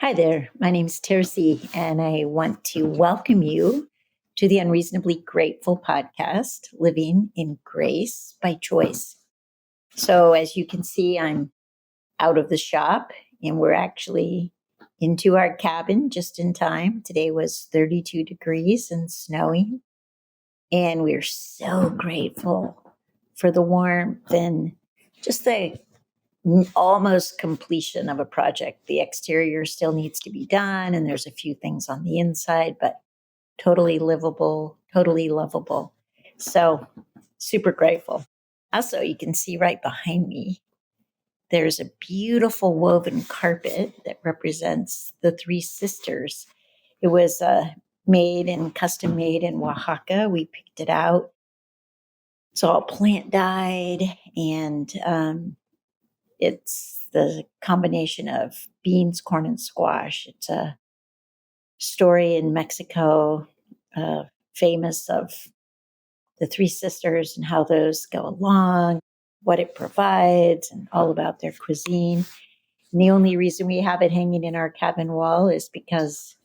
Hi there. My name is Tercy, and I want to welcome you to the Unreasonably Grateful podcast, Living in Grace by Choice. So, as you can see, I'm out of the shop and we're actually into our cabin just in time. Today was 32 degrees and snowing, and we're so grateful for the warmth and just the almost completion of a project. The exterior still needs to be done, and there's a few things on the inside, but totally livable, totally lovable. So, super grateful. Also, you can see right behind me, there's a beautiful woven carpet that represents the three sisters. It was made and custom made in Oaxaca. We picked it out. It's all plant dyed, and it's the combination of beans, corn, and squash. It's a story in Mexico, famous of the three sisters and how those go along, what it provides, and all about their cuisine. And the only reason we have it hanging in our cabin wall is because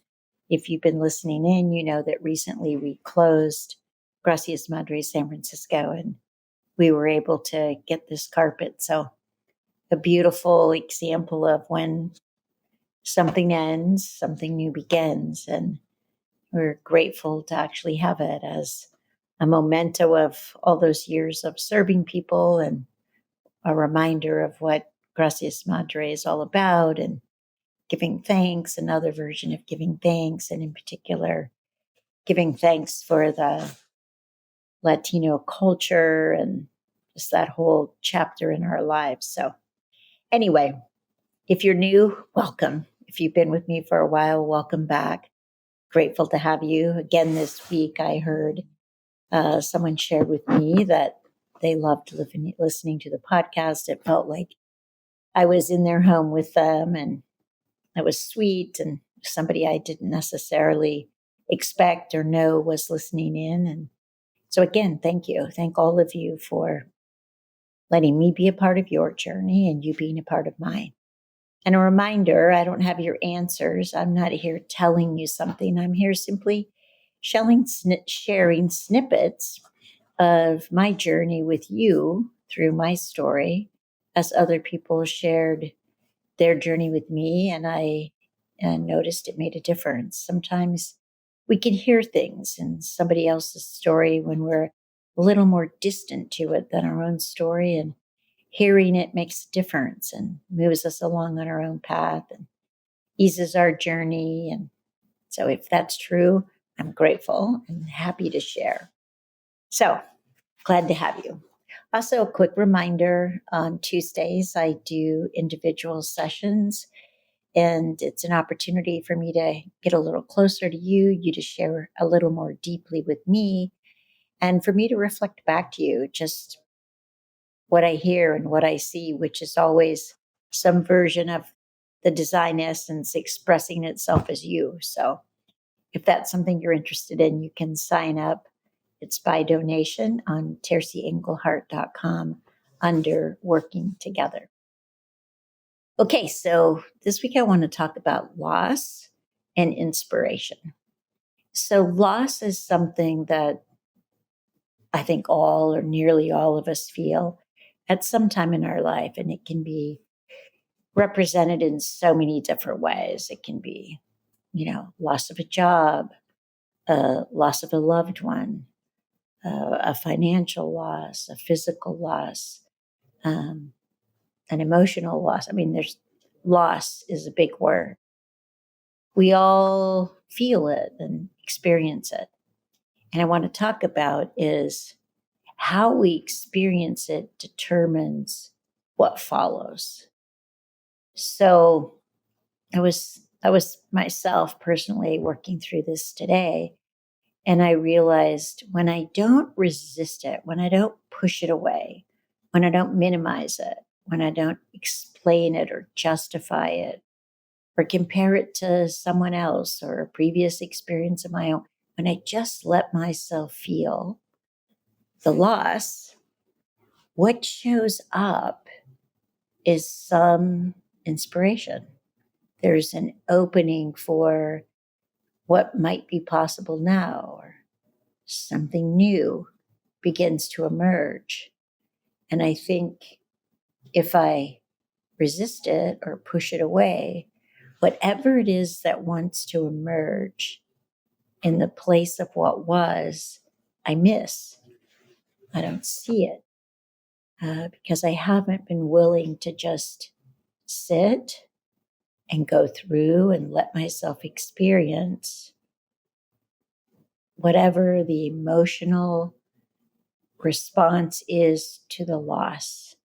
if you've been listening in, you know that recently we closed Gracias Madres San Francisco, and we were able to get this carpet. So a beautiful example of when something ends, something new begins. And we're grateful to actually have it as a memento of all those years of serving people and a reminder of what Gracias Madre is all about and giving thanks, another version of giving thanks, and in particular, giving thanks for the Latino culture and just that whole chapter in our lives. So, anyway, if you're new, welcome. If you've been with me for a while, welcome back. Grateful to have you. Again, this week I heard someone shared with me that they loved listening to the podcast. It felt like I was in their home with them, and it was sweet, and somebody I didn't necessarily expect or know was listening in. And so, again, thank you. Thank all of you for letting me be a part of your journey and you being a part of mine. And a reminder, I don't have your answers. I'm not here telling you something. I'm here simply sharing snippets of my journey with you through my story as other people shared their journey with me. And I noticed it made a difference. Sometimes we can hear things in somebody else's story when we're a little more distant to it than our own story. And hearing it makes a difference and moves us along on our own path and eases our journey. And so, if that's true, I'm grateful and happy to share. So, glad to have you. Also, a quick reminder, on Tuesdays, I do individual sessions, and it's an opportunity for me to get a little closer to you to share a little more deeply with me, and for me to reflect back to you just what I hear and what I see, which is always some version of the design essence expressing itself as you. So if that's something you're interested in, you can sign up. It's by donation on tercyenglehart.com under Working Together. Okay, so this week I want to talk about loss and inspiration. So loss is something that I think all or nearly all of us feel at some time in our life, and it can be represented in so many different ways. It can be, loss of a job, loss of a loved one, a financial loss, a physical loss, um, an emotional loss. I mean, there's loss is a big word. We all feel it and experience it. And I want to talk about is how we experience it determines what follows. So I was myself personally working through this today, and I realized when I don't resist it, when I don't push it away, when I don't minimize it, when I don't explain it or justify it or compare it to someone else or a previous experience of my own, when I just let myself feel the loss, what shows up is some inspiration. there's an opening for what might be possible now, or something new begins to emerge. And I think if I resist it or push it away, whatever it is that wants to emerge in the place of what was, I miss. I don't see it because I haven't been willing to just sit and go through and let myself experience whatever the emotional response is to the loss.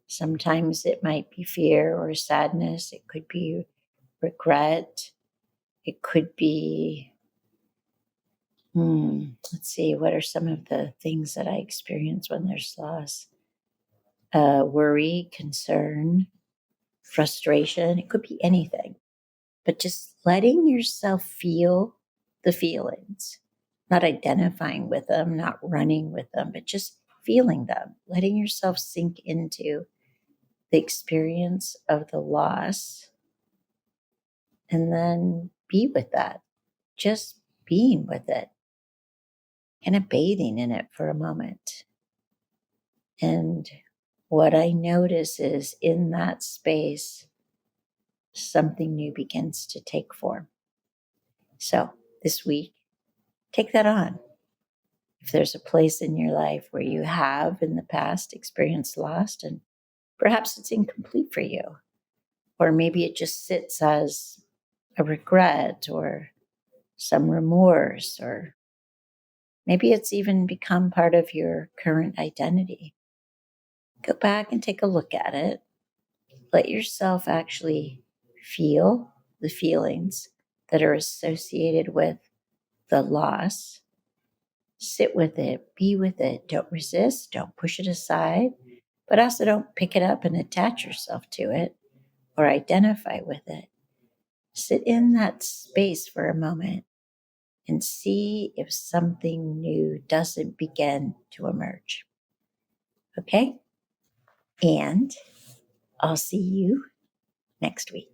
Sometimes it might be fear or sadness. It could be regret. It could be, let's see, what are some of the things that I experience when there's loss? Worry, concern, frustration. It could be anything. But just letting yourself feel the feelings, not identifying with them, not running with them, but just feeling them, letting yourself sink into the experience of the loss, and then be with that, just being with it, kind of bathing in it for a moment. And what I notice is in that space, something new begins to take form. So this week, take that on. If there's a place in your life where you have in the past experienced loss, and perhaps it's incomplete for you, or maybe it just sits as a regret or some remorse, or maybe it's even become part of your current identity. Go back and take a look at it. Let yourself actually feel the feelings that are associated with the loss. Sit with it, be with it. Don't resist, don't push it aside, but also don't pick it up and attach yourself to it or identify with it. Sit in that space for a moment and see if something new doesn't begin to emerge. Okay? And I'll see you next week.